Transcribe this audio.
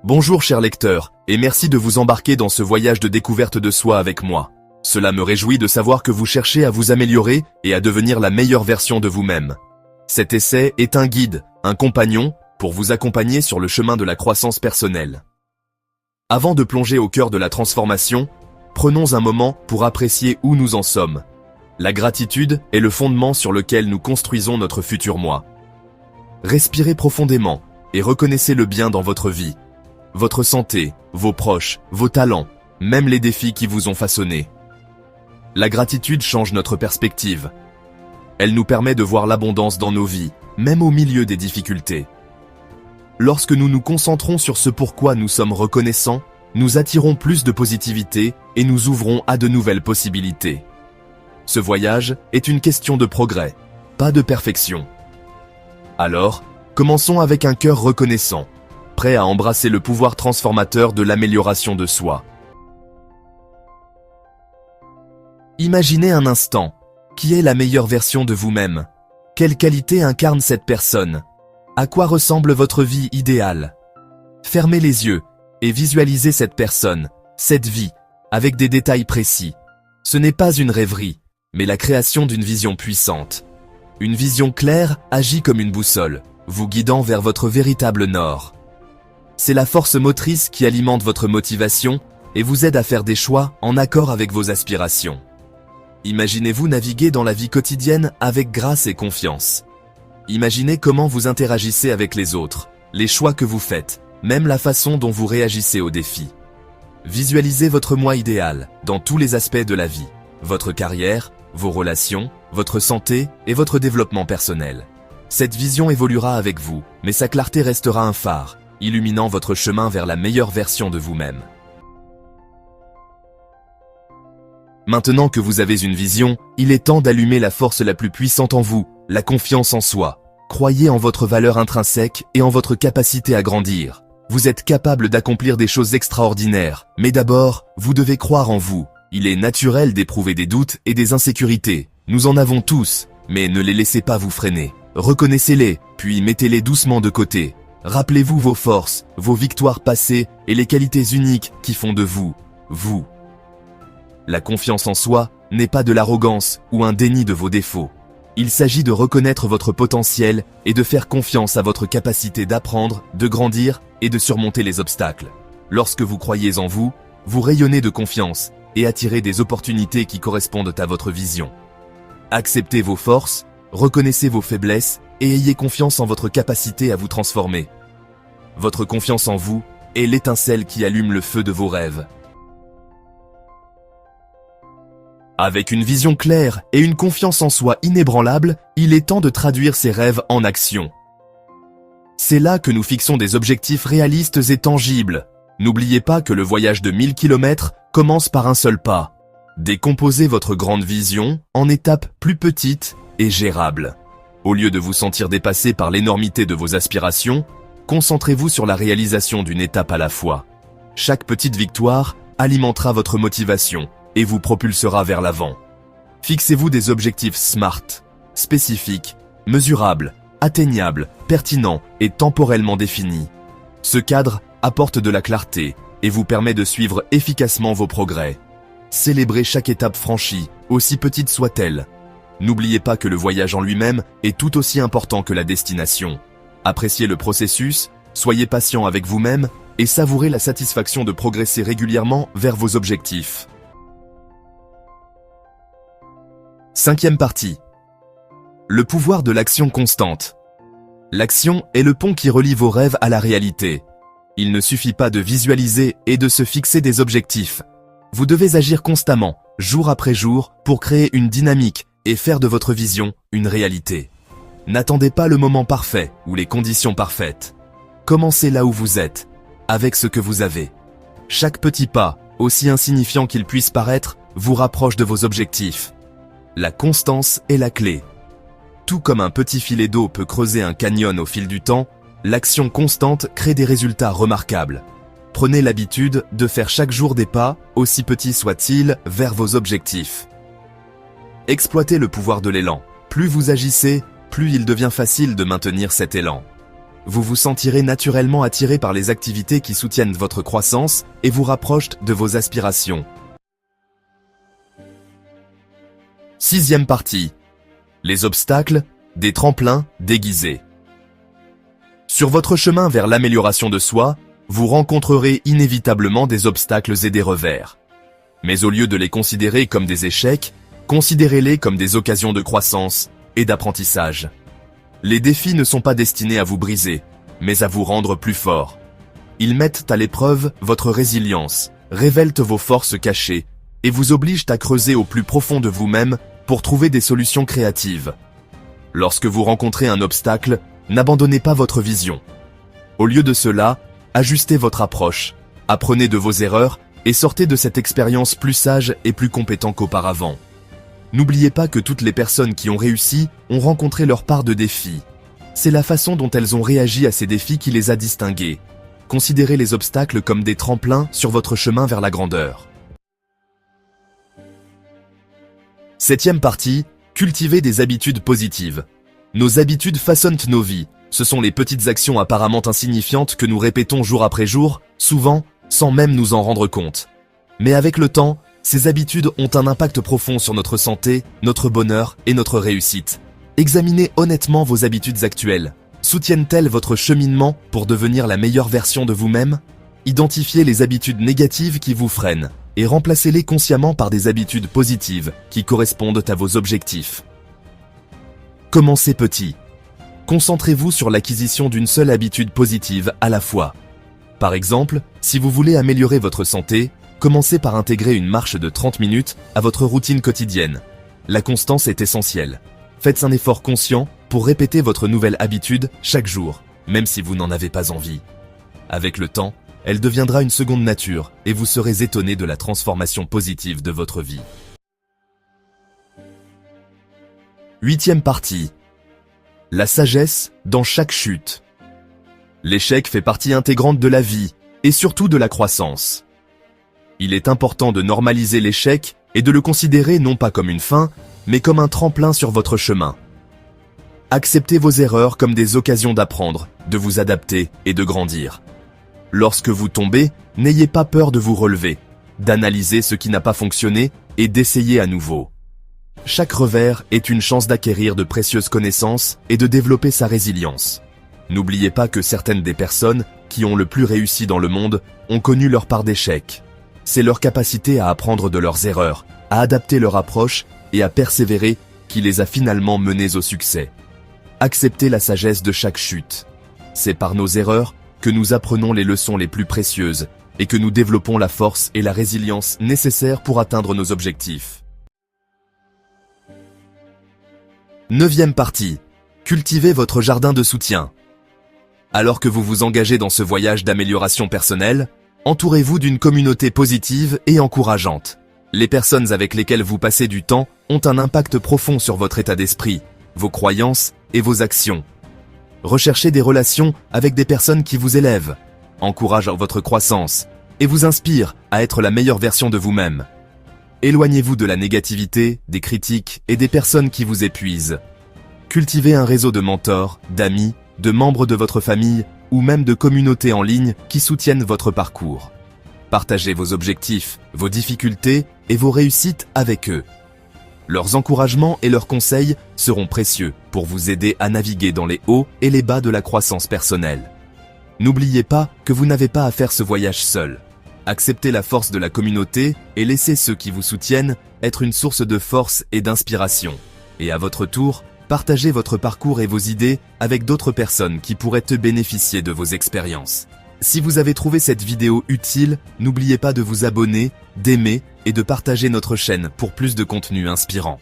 Bonjour chers lecteurs, et merci de vous embarquer dans ce voyage de découverte de soi avec moi. Cela me réjouit de savoir que vous cherchez à vous améliorer et à devenir la meilleure version de vous-même. Cet essai est un guide, un compagnon, pour vous accompagner sur le chemin de la croissance personnelle. Avant de plonger au cœur de la transformation, prenons un moment pour apprécier où nous en sommes. La gratitude est le fondement sur lequel nous construisons notre futur moi. Respirez profondément et reconnaissez le bien dans votre vie. Votre santé, vos proches, vos talents, même les défis qui vous ont façonné. La gratitude change notre perspective. Elle nous permet de voir l'abondance dans nos vies, même au milieu des difficultés. Lorsque nous nous concentrons sur ce pourquoi nous sommes reconnaissants, nous attirons plus de positivité et nous ouvrons à de nouvelles possibilités. Ce voyage est une question de progrès, pas de perfection. Alors, commençons avec un cœur reconnaissant, prêt à embrasser le pouvoir transformateur de l'amélioration de soi. Imaginez un instant, qui est la meilleure version de vous-même? Quelle qualité incarne cette personne? À quoi ressemble votre vie idéale? Fermez les yeux et visualisez cette personne, cette vie, avec des détails précis. Ce n'est pas une rêverie, mais la création d'une vision puissante. Une vision claire agit comme une boussole, vous guidant vers votre véritable nord. C'est la force motrice qui alimente votre motivation et vous aide à faire des choix en accord avec vos aspirations. Imaginez-vous naviguer dans la vie quotidienne avec grâce et confiance. Imaginez comment vous interagissez avec les autres, les choix que vous faites, même la façon dont vous réagissez aux défis. Visualisez votre moi idéal dans tous les aspects de la vie, votre carrière, vos relations, votre santé et votre développement personnel. Cette vision évoluera avec vous, mais sa clarté restera un phare, illuminant votre chemin vers la meilleure version de vous-même. Maintenant que vous avez une vision, il est temps d'allumer la force la plus puissante en vous, la confiance en soi. Croyez en votre valeur intrinsèque et en votre capacité à grandir. Vous êtes capable d'accomplir des choses extraordinaires, mais d'abord, vous devez croire en vous. Il est naturel d'éprouver des doutes et des insécurités. Nous en avons tous, mais ne les laissez pas vous freiner. Reconnaissez-les, puis mettez-les doucement de côté. Rappelez-vous vos forces, vos victoires passées et les qualités uniques qui font de vous, vous. La confiance en soi n'est pas de l'arrogance ou un déni de vos défauts. Il s'agit de reconnaître votre potentiel et de faire confiance à votre capacité d'apprendre, de grandir et de surmonter les obstacles. Lorsque vous croyez en vous, vous rayonnez de confiance et attirez des opportunités qui correspondent à votre vision. Acceptez vos forces, reconnaissez vos faiblesses et ayez confiance en votre capacité à vous transformer. Votre confiance en vous est l'étincelle qui allume le feu de vos rêves. Avec une vision claire et une confiance en soi inébranlable, il est temps de traduire ces rêves en action. C'est là que nous fixons des objectifs réalistes et tangibles. N'oubliez pas que le voyage de 1000 km commence par un seul pas. Décomposez votre grande vision en étapes plus petites et gérables. Au lieu de vous sentir dépassé par l'énormité de vos aspirations, concentrez-vous sur la réalisation d'une étape à la fois. Chaque petite victoire alimentera votre motivation et vous propulsera vers l'avant. Fixez-vous des objectifs SMART, spécifiques, mesurables, atteignables, pertinents et temporellement définis. Ce cadre apporte de la clarté et vous permet de suivre efficacement vos progrès. Célébrez chaque étape franchie, aussi petite soit-elle. N'oubliez pas que le voyage en lui-même est tout aussi important que la destination. Appréciez le processus, soyez patient avec vous-même et savourez la satisfaction de progresser régulièrement vers vos objectifs. Cinquième partie. Le pouvoir de l'action constante. L'action est le pont qui relie vos rêves à la réalité. Il ne suffit pas de visualiser et de se fixer des objectifs. Vous devez agir constamment, jour après jour, pour créer une dynamique et faire de votre vision une réalité. N'attendez pas le moment parfait ou les conditions parfaites. Commencez là où vous êtes, avec ce que vous avez. Chaque petit pas, aussi insignifiant qu'il puisse paraître, vous rapproche de vos objectifs. La constance est la clé. Tout comme un petit filet d'eau peut creuser un canyon au fil du temps, l'action constante crée des résultats remarquables. Prenez l'habitude de faire chaque jour des pas, aussi petits soient-ils, vers vos objectifs. Exploitez le pouvoir de l'élan. Plus vous agissez, plus il devient facile de maintenir cet élan. vous vous sentirez naturellement attiré par les activités qui soutiennent votre croissance et vous rapprochent de vos aspirations. Sixième partie. Les obstacles, des tremplins déguisés. Sur votre chemin vers l'amélioration de soi, vous rencontrerez inévitablement des obstacles et des revers. Mais au lieu de les considérer comme des échecs, considérez-les comme des occasions de croissance et d'apprentissage. Les défis ne sont pas destinés à vous briser, mais à vous rendre plus fort. Ils mettent à l'épreuve votre résilience, révèlent vos forces cachées et vous obligent à creuser au plus profond de vous-même pour trouver des solutions créatives. Lorsque vous rencontrez un obstacle, n'abandonnez pas votre vision. Au lieu de cela, ajustez votre approche, apprenez de vos erreurs et sortez de cette expérience plus sage et plus compétent qu'auparavant. N'oubliez pas que toutes les personnes qui ont réussi ont rencontré leur part de défis. C'est la façon dont elles ont réagi à ces défis qui les a distinguées. Considérez les obstacles comme des tremplins sur votre chemin vers la grandeur. Septième partie, cultiver des habitudes positives. Nos habitudes façonnent nos vies. Ce sont les petites actions apparemment insignifiantes que nous répétons jour après jour, souvent, sans même nous en rendre compte. Mais avec le temps, ces habitudes ont un impact profond sur notre santé, notre bonheur et notre réussite. Examinez honnêtement vos habitudes actuelles. Soutiennent-elles votre cheminement pour devenir la meilleure version de vous-même? Identifiez les habitudes négatives qui vous freinent et remplacez-les consciemment par des habitudes positives qui correspondent à vos objectifs. Commencez petit. Concentrez-vous sur l'acquisition d'une seule habitude positive à la fois. Par exemple, si vous voulez améliorer votre santé, commencez par intégrer une marche de 30 minutes à votre routine quotidienne. La constance est essentielle. Faites un effort conscient pour répéter votre nouvelle habitude chaque jour, même si vous n'en avez pas envie. Avec le temps, elle deviendra une seconde nature et vous serez étonné de la transformation positive de votre vie. Huitième partie. La sagesse dans chaque chute. L'échec fait partie intégrante de la vie et surtout de la croissance. Il est important de normaliser l'échec et de le considérer non pas comme une fin, mais comme un tremplin sur votre chemin. Acceptez vos erreurs comme des occasions d'apprendre, de vous adapter et de grandir. Lorsque vous tombez, n'ayez pas peur de vous relever, d'analyser ce qui n'a pas fonctionné et d'essayer à nouveau. Chaque revers est une chance d'acquérir de précieuses connaissances et de développer sa résilience. N'oubliez pas que certaines des personnes qui ont le plus réussi dans le monde ont connu leur part d'échecs. C'est leur capacité à apprendre de leurs erreurs, à adapter leur approche et à persévérer qui les a finalement menés au succès. Acceptez la sagesse de chaque chute. C'est par nos erreurs que nous apprenons les leçons les plus précieuses et que nous développons la force et la résilience nécessaires pour atteindre nos objectifs. Neuvième partie. Cultivez votre jardin de soutien. Alors que vous vous engagez dans ce voyage d'amélioration personnelle, entourez-vous d'une communauté positive et encourageante. Les personnes avec lesquelles vous passez du temps ont un impact profond sur votre état d'esprit, vos croyances et vos actions. Recherchez des relations avec des personnes qui vous élèvent, encouragent votre croissance et vous inspirent à être la meilleure version de vous-même. Éloignez-vous de la négativité, des critiques et des personnes qui vous épuisent. Cultivez un réseau de mentors, d'amis, de membres de votre famille ou même de communautés en ligne qui soutiennent votre parcours. Partagez vos objectifs, vos difficultés et vos réussites avec eux. Leurs encouragements et leurs conseils seront précieux pour vous aider à naviguer dans les hauts et les bas de la croissance personnelle. N'oubliez pas que vous n'avez pas à faire ce voyage seul. Acceptez la force de la communauté et laissez ceux qui vous soutiennent être une source de force et d'inspiration. Et à votre tour, partagez votre parcours et vos idées avec d'autres personnes qui pourraient te bénéficier de vos expériences. Si vous avez trouvé cette vidéo utile, n'oubliez pas de vous abonner, d'aimer et de partager notre chaîne pour plus de contenu inspirant.